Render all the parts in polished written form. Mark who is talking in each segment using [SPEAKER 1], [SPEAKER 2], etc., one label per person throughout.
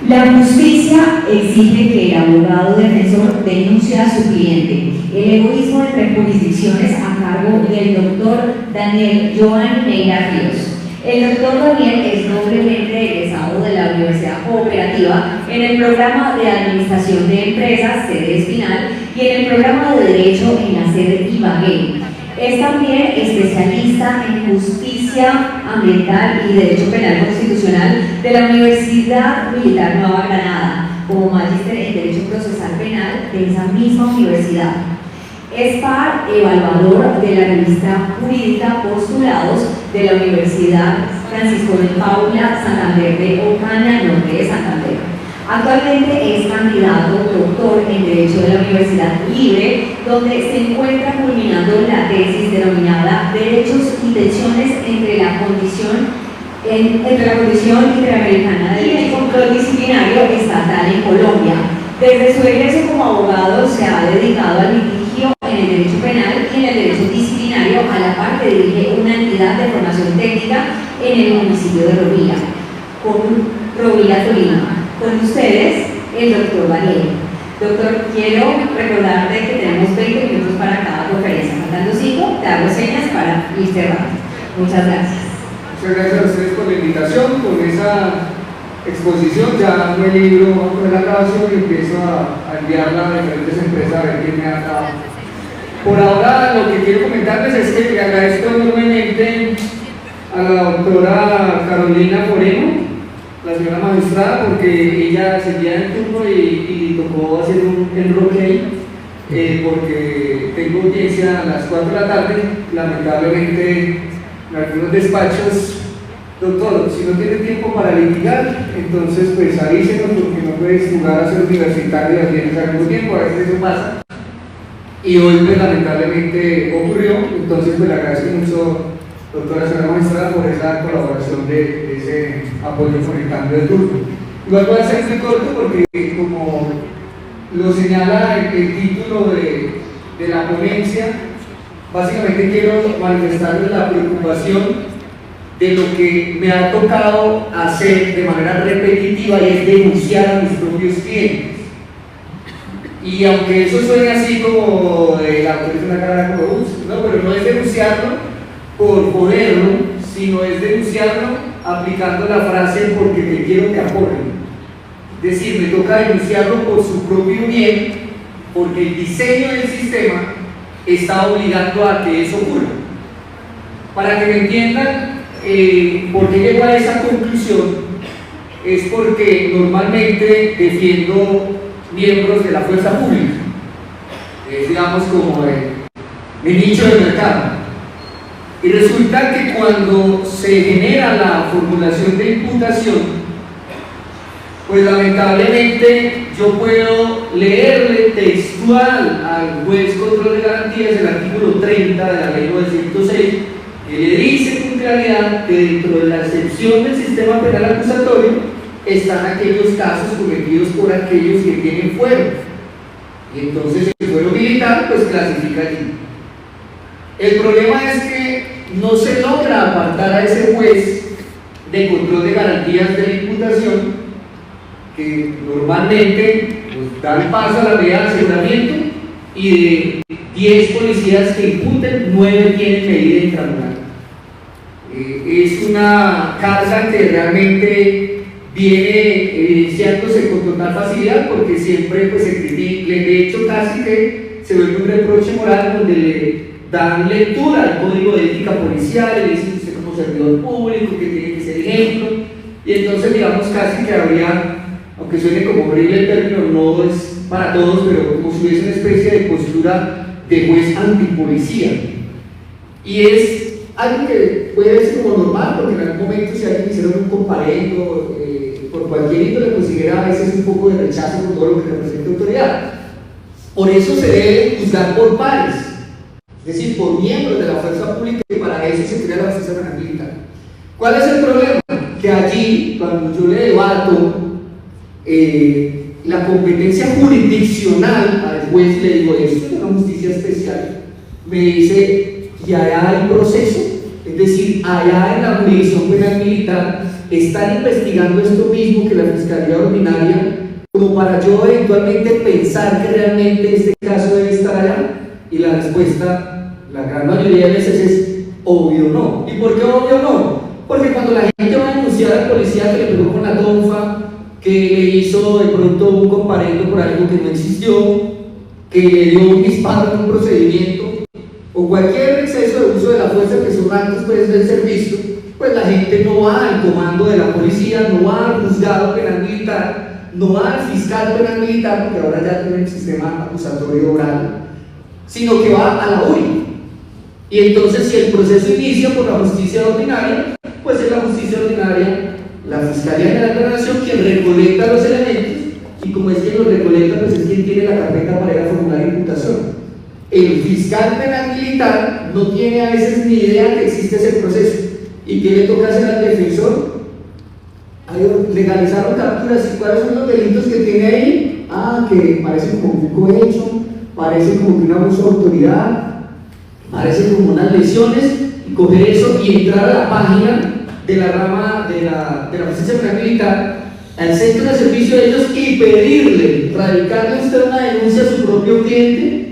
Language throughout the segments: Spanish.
[SPEAKER 1] La justicia exige que el abogado defensor denuncie a su cliente. El egoísmo entre jurisdicciones a cargo del doctor Daniel Joan Neira Ríos. El doctor Daniel es doblemente egresado de la Universidad Cooperativa en el programa de Administración de Empresas, sede Espinal, y en el programa de Derecho en la sede Ibagué. Es también especialista en justicia ambiental y derecho penal constitucional de la Universidad Militar Nueva Granada, como magíster en Derecho Procesal Penal de esa misma universidad. Es par evaluador de la revista jurídica Postulados de la Universidad Francisco de Paula Santander de Ocaña, norte de Santander. Actualmente es candidato doctor en Derecho de la Universidad Libre, donde se encuentra culminando la tesis denominada Derechos y tensiones entre la condición interamericana y el control disciplinario estatal en Colombia. Desde su egreso como abogado se ha dedicado al litigio en el derecho penal y en el derecho disciplinario, a la par que dirige una entidad de formación técnica en el municipio de Rovira, Tolima. Con ustedes, el doctor Daniel. Doctor, quiero recordarte que tenemos 20 minutos para cada conferencia. Faltando 5, te hago señas para ir cerrando. Muchas gracias.
[SPEAKER 2] Muchas gracias a ustedes por la invitación, por esa exposición. Ya hago el libro, vamos a poner la grabación y empiezo a enviarla a diferentes empresas a ver quién me ha dado. Por ahora, lo que quiero comentarles es que le agradezco enormemente a la doctora Carolina Moreno, la señora magistrada, porque ella seguía en turno y tocó hacer un enroque porque tengo audiencia a las 4 de la tarde. Lamentablemente, en algunos despachos, doctor, si no tiene tiempo para litigar, entonces pues avísenos, porque no puedes jugar a ser universitario y tienes al mismo tiempo, a veces eso pasa. Y hoy pues lamentablemente ocurrió, entonces pues le agradezco mucho, doctora señora magistrada, por esa colaboración de ese apoyo con el cambio de turno. Igual voy a ser muy corto porque, como lo señala el título de la ponencia, básicamente quiero manifestarles la preocupación de lo que me ha tocado hacer de manera repetitiva, y es denunciar a mis propios clientes. Y aunque eso suene así como la autor es una cara como no, pero no es denunciarlo por ponerlo, sino es denunciarlo aplicando la frase porque te quiero que apoyen. Es decir, me toca denunciarlo por su propio bien, porque el diseño del sistema está obligando a que eso ocurra. Para que me entiendan por qué llego a esa conclusión, es porque normalmente defiendo miembros de la fuerza pública, es digamos como el nicho de mercado. Y resulta que cuando se genera la formulación de imputación, pues lamentablemente yo puedo leerle textual al juez control de garantías el artículo 30 de la ley 906, que le dice con claridad que dentro de la excepción del sistema penal acusatorio están aquellos casos cometidos por aquellos que tienen fuero. Y entonces el fuero militar pues clasifica allí. El problema es que no se logra apartar a ese juez de control de garantías de la imputación, que normalmente pues, dan paso a la medida de aseguramiento, y de 10 policías que imputen, 9 tienen medida intramural. Es una carga que realmente viene evidenciándose con total facilidad, porque siempre pues, se critica, de hecho casi que se vuelve un reproche moral donde le dan lectura al código de ética policial, y dicen usted como servidor público que tiene que ser ejemplo, y entonces digamos casi que habría, aunque suene como horrible el término, no es para todos, pero como si hubiese una especie de postura de juez antipolicía. Y es algo que puede ser como normal, porque en algún momento si alguien hiciera un comparendo por cualquier índole, pues siguiera a veces un poco de rechazo por todo lo que representa autoridad. Por eso se debe juzgar por pares, es decir, por miembros de la fuerza pública, y para eso se crea la justicia penal militar. ¿Cuál es el problema? Que allí, cuando yo le debato la competencia jurisdiccional al juez, le digo, esto es una justicia especial, me dice, ya hay proceso,
[SPEAKER 3] Es decir, allá en la jurisdicción penal militar están investigando esto mismo que la Fiscalía Ordinaria, como para yo eventualmente pensar que realmente este caso debe estar allá, y la respuesta, la gran mayoría de veces, es obvio no. ¿Y por qué obvio no? Porque cuando la gente va a denunciar al policía que le pegó con la tonfa, que le hizo de pronto un comparendo por algo que no existió, que le dio un disparo en un procedimiento, o cualquier exceso de uso de la fuerza que son actos pues, del servicio, pues la gente no va al comando de la policía, no va al juzgado penal militar, no va al fiscal penal militar, porque ahora ya tiene el sistema acusatorio oral, sino que va a la URI. Y entonces si el proceso inicia por la justicia ordinaria, pues es la justicia ordinaria, la Fiscalía General de la Nación, quien recolecta los elementos, y como es quien los recolecta, pues es quien tiene la carpeta para ir a formular imputación. El fiscal penal militar no tiene a veces ni idea que existe ese proceso. ¿Y qué le toca hacer al defensor? Legalizaron capturas. ¿Y cuáles son los delitos que tiene ahí? Que parece como un cohecho, parece como que un abuso de autoridad, parece como unas lesiones, y coger eso y entrar a la página de la rama de la justicia penal militar, al centro de servicio de ellos, y pedirle, radicarle usted una denuncia a su propio cliente,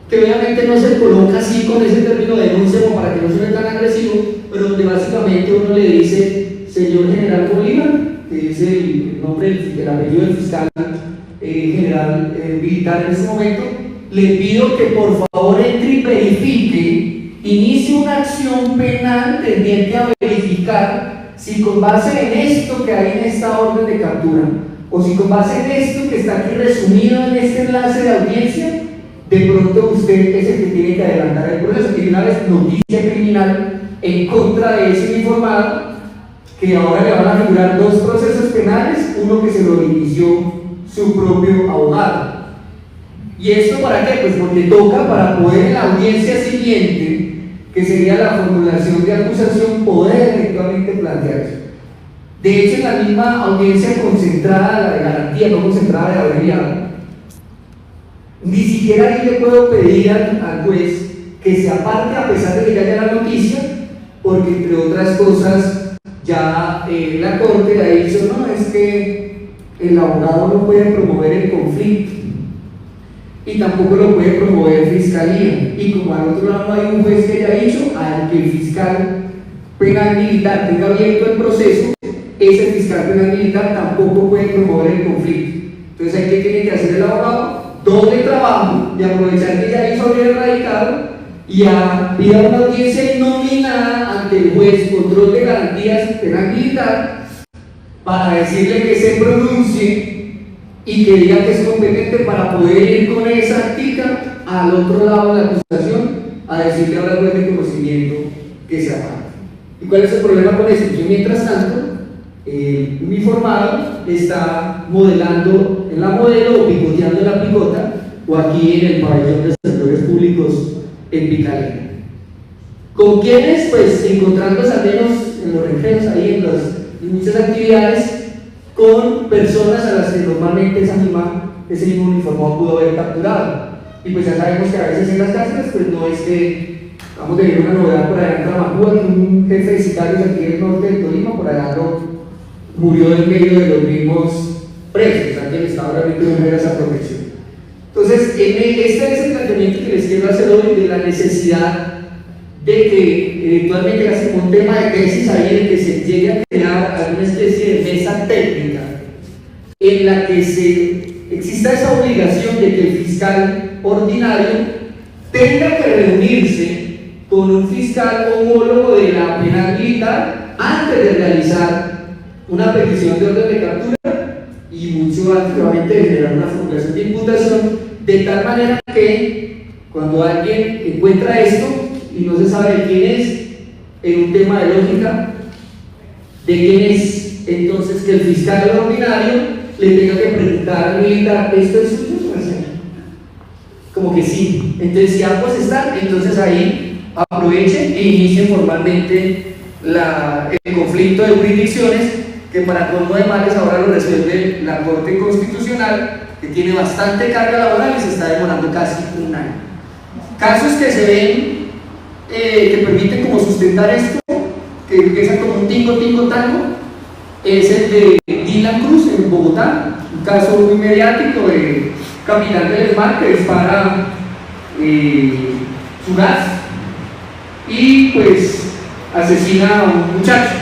[SPEAKER 3] que obviamente no se coloca así con ese término de denuncia como para que no suene tan agresivo, pero donde básicamente uno le dice: señor general Bolívar, que es el nombre del apellido del fiscal general militar en ese momento, le pido que por favor entre y verifique, inicie una acción penal tendiente a verificar si con base en esto que hay en esta orden de captura, o si con base en esto que está aquí resumido en este enlace de audiencia, de pronto usted es el que tiene que adelantar el proceso. Y una vez noticia criminal en contra de ese informado, que ahora le van a figurar 2 procesos penales, uno que se lo inició su propio abogado. ¿Y esto para qué? Pues porque toca, para poder en la audiencia siguiente, que sería la formulación de acusación, poder eventualmente plantear eso. De hecho, en la misma audiencia concentrada, la de garantía, no concentrada de abreviado, ni siquiera ahí le puedo pedir al juez que se aparte a pesar de que ya haya la noticia, porque entre otras cosas ya la corte le ha dicho: no, es que el abogado no puede promover el conflicto y tampoco lo puede promover fiscalía, y como al otro lado no hay un juez que haya dicho al que el fiscal penal militar tenga abierto el proceso, ese fiscal penal militar tampoco puede promover el conflicto. Entonces ahí ¿qué tiene que hacer el abogado? Doble trabajo de aprovechar que ya hizo abrir el radicado y a ir a una audiencia nominada ante el juez control de garantías penal militar para decirle que se pronuncie y que diga que es competente para poder ir con esa actica al otro lado de la acusación a decirle ahora al juez de conocimiento que se aparte. ¿Y cuál es el problema con eso? Yo, mientras tanto, un informado está modelando en la modelo o picoteando en la picota, o aquí en el pabellón de servidores públicos en Picalena. ¿Con quiénes? Pues encontrándose al menos en los recreos, ahí en muchas actividades, con personas a las que normalmente ese mismo uniformado pudo haber capturado. Y pues ya sabemos que a veces en las cárceles pues no es que vamos a tener una novedad por allá en Tramacúa, que un jefe de sicarios aquí en el norte del Tolima, por allá murió en medio de los mismos presos, o sea que el Estado realmente no era esa protección. Entonces, este es el planteamiento que les quiero hacer hoy de la necesidad de que eventualmente hacen un tema de tesis ahí en el que se llegue a crear alguna especie de mesa técnica en la que exista esa obligación de que el fiscal ordinario tenga que reunirse con un fiscal homólogo de la penal militar antes de realizar una petición de orden de captura y mucho antes nuevamente de generar una formulación de imputación, de tal manera que cuando alguien encuentra esto y no se sabe de quién es, en un tema de lógica, de quién es, entonces que el fiscal ordinario le tenga que preguntar al militar: ¿esto es suyo? Como que sí. Entonces, si ambos están, entonces ahí aprovechen e inicien formalmente el conflicto de jurisdicciones, que para colmo de males ahora lo resuelve la Corte Constitucional, que tiene bastante carga laboral y se está demorando casi un año. Casos que se ven que permiten como sustentar esto que empieza como un tingo, tingo, tango, es el de Dylan Cruz en Bogotá, un caso muy mediático de capitán del ESMAD que dispara su gas y pues asesina a un muchacho.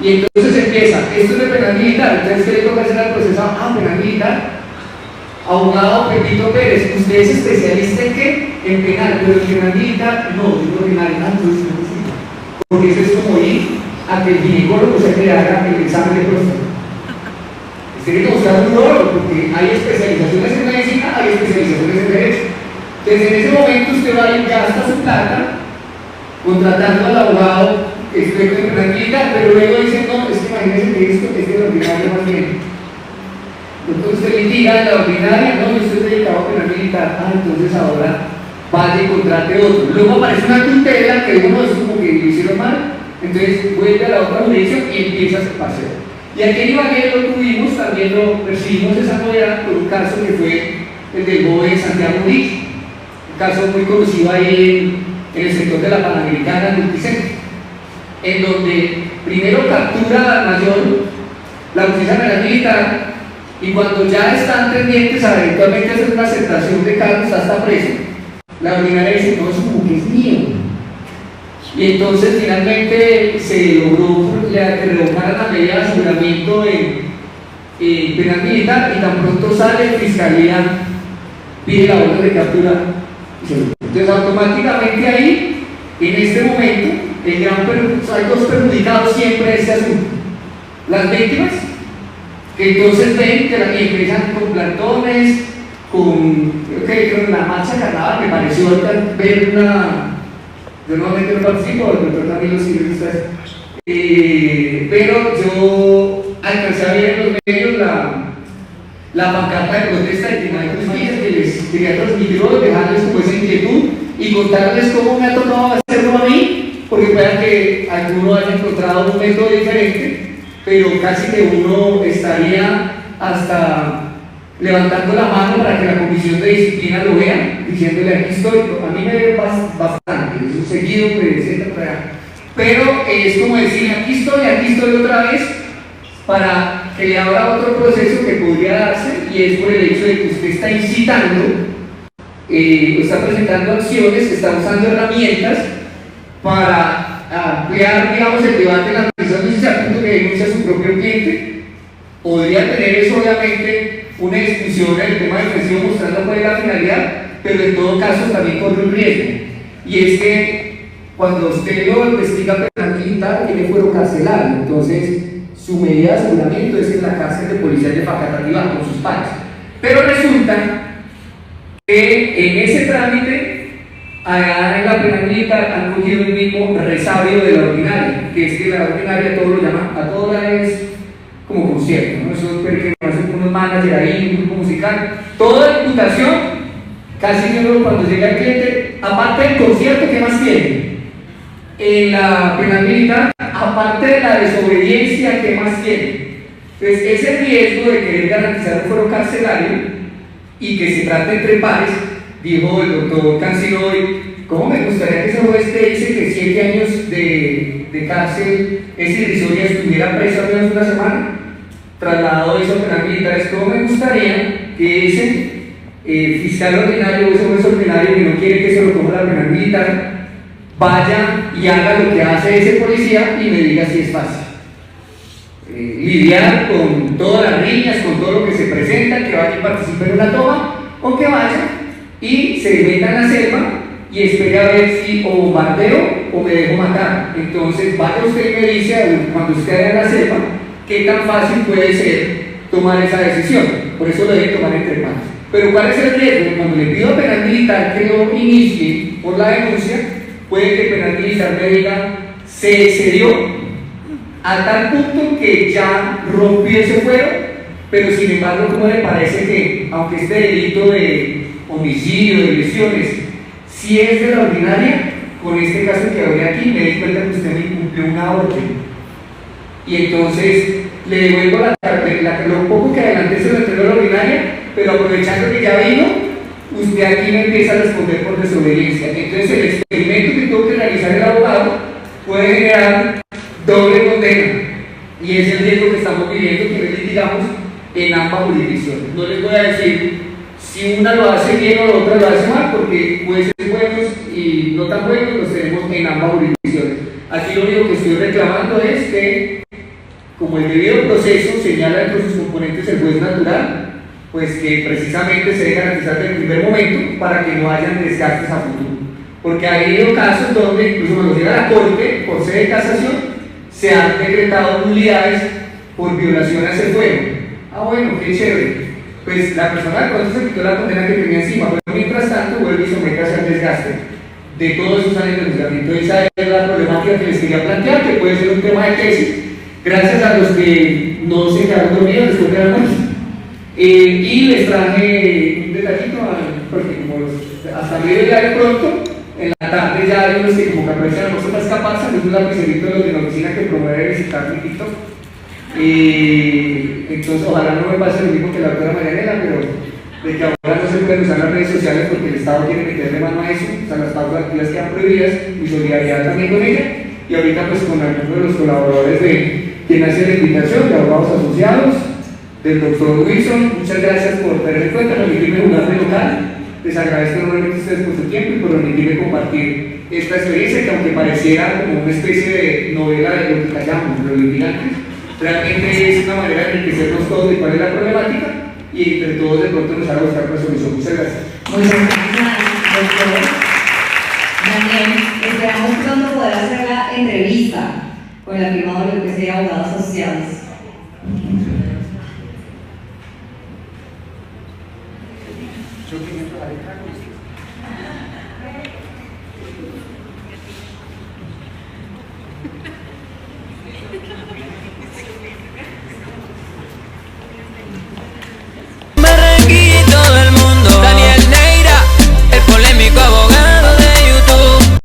[SPEAKER 3] Y entonces empieza, esto es de penal militar, entonces ¿qué le toca hacer al procesado? Ah, penal militar. Abogado Pepito Pérez, ¿usted es especialista en qué? En penal, pero en penal militar, no, yo creo que penal, entonces no necesito. Porque eso es como ir a que el ginecólogo se le haga el examen de próstata. Tiene que buscar un oro, porque hay especializaciones en medicina, hay especializaciones en derecho. Entonces en ese momento usted va y gasta su plata contratando al abogado experto en penal militar, pero luego dice, no, es que imagínese que esto es de la ordinaria más bien. Entonces usted litiga en la ordinaria, no, yo estoy dedicado a penal militar, ah, entonces ahora vaya y contrate otro. Luego aparece una tutela que uno es como que lo hicieron mal, entonces vuelve a la otra jurisdicción y empieza a hacer paseo. Y aquí en Ibagué lo tuvimos, también lo percibimos desarrollar por un caso que fue el del joven Santiago Murillo, un caso muy conocido ahí en el sector de la Panamericana, en Multicentro, en donde primero captura al mayor la justicia penal militar y cuando ya están pendientes a eventualmente hacer una aceptación de cargos hasta preso, la ordinaria dice, no, eso como que es mío. Y entonces finalmente se logró que revocaran la medida de aseguramiento en penal militar y tan pronto sale fiscalía pide la orden de captura. Entonces automáticamente ahí, en este momento, hay dos perjudicados siempre de este asunto. Las víctimas, que entonces ven que y empiezan con plantones, creo que con la marcha carnaval, me pareció ver una. Yo normalmente no participo, el doctor también lo sigue ustedes. Pero yo alcancé a ver en los medios la pancarta de protesta de Tribunal de Justicia que les quería transmitir hoy, dejarles como esa inquietud y contarles cómo me ha tocado hacerlo a mí, porque pueda que alguno haya encontrado un método diferente, pero casi que uno estaría hasta levantando la mano para que la comisión de disciplina lo vea, diciéndole aquí estoy, a mí me ve bastante, es un seguido, etcétera, pero es como decir aquí estoy otra vez, para que le abra otro proceso que podría darse, y es por el hecho de que usted está incitando, está presentando acciones, está usando herramientas para ampliar, digamos, el debate en la administración judicial, al punto que denuncia a su propio cliente. Podría tener eso, obviamente, una discusión en el tema defensivo mostrando cuál es la finalidad, pero en todo caso también corre un riesgo, y es que cuando usted lo investiga penal militar tiene fuero carcelario, entonces su medida de aseguramiento es en la cárcel de policías de Facatativá con sus pares. Pero resulta que en ese trámite, allá en la penal militar han cogido el mismo resabio de la ordinaria, que es que la ordinaria todo lo llama, a todas es como concierto, ¿no? Eso es que hacen unos managers ahí, un grupo musical, toda imputación, casi siempre cuando llega el cliente, aparte del concierto, ¿qué más tiene? En la penal militar, aparte de la desobediencia, ¿qué más tiene? Entonces, ese riesgo de querer garantizar un foro carcelario y que se trate entre pares, dijo el doctor Cancino hoy, ¿cómo me gustaría que ese juez te dice que 7 años de cárcel es irrisoria, estuviera preso al menos una semana? Trasladado eso a penal militares, ¿cómo me gustaría que ese fiscal ordinario o ese juez ordinario que no quiere que se lo coma la penal militar vaya y haga lo que hace ese policía y me diga si es fácil? Lidiar con todas las riñas, con todo lo que se presenta, que vaya y participe en una toma, o que vaya y se meta en la selva y espere a ver si o bombardeo o me dejo matar. Entonces vaya usted y me dice, cuando usted haga la selva, qué tan fácil puede ser tomar esa decisión. Por eso lo debe tomar entre manos. Pero ¿cuál es el riesgo? Cuando le pido a penal militar que lo inicie por la denuncia, puede que el penal militar me diga, se excedió a tal punto que ya rompió ese fuero, pero sin embargo, ¿cómo le parece que, aunque este delito de homicidio, de lesiones, si es de la ordinaria, con este caso que hablé aquí, me di cuenta que usted me incumplió una orden? Y entonces le devuelvo lo poco que adelanté se lo entregó a la ordinaria, pero aprovechando que ya vino, usted aquí me empieza a responder por desobediencia. Entonces el experimento que tuvo que realizar el abogado puede generar
[SPEAKER 2] Y es el riesgo que estamos viviendo, que litigamos en ambas jurisdicciones. No les voy a decir si una lo hace bien o la otra lo hace mal, porque jueces buenos y no tan buenos los tenemos en ambas jurisdicciones. Aquí lo único que estoy reclamando es que, como el debido proceso señala entre sus componentes el juez natural, pues que precisamente se debe garantizar desde el primer momento para que no hayan desgastes a futuro. Porque ha habido casos donde, incluso cuando llega a la Corte, por sede de casación, se han decretado nulidades por violación a ese fuero. Ah, bueno, qué chévere. Pues la persona cuando se quitó la condena que tenía encima, pero mientras tanto vuelve y somete al desgaste de todos esos años de juzgamiento. Esa es la problemática que les quería plantear, que puede ser un tema de tesis, gracias a los que no se quedaron dormidos después de la noche. Y les traje un detallito, porque como hasta mediodía de pronto, en la tarde ya hay unos que como que aprovechan la noche para escaparse, es un lapicerito de los de la oficina que promueve visitar mi TikTok. Entonces ojalá no me pase lo mismo que la doctora Marianela, pero de que ahora no se pueden usar las redes sociales porque el Estado quiere meterle mano a eso, o sea, las pautas activas quedan prohibidas, mi solidaridad también con ella, y ahorita pues con algunos de los colaboradores de quien hace la invitación, de abogados asociados, del doctor Wilson, muchas gracias por tener en cuenta, permitirme jugar de local, les agradezco enormemente a ustedes por su tiempo y por permitirme compartir esta experiencia que aunque pareciera como una especie de novela de lo que callamos, los litigantes, realmente es una manera de enriquecernos todos de cuál es la problemática y entre todos de pronto nos haga buscar una solución. Muchas gracias.
[SPEAKER 1] Muchas gracias, doctor Daniel. Esperamos pronto poder hacer la entrevista con la firma de lo que sea abogados asociados.
[SPEAKER 2] Yo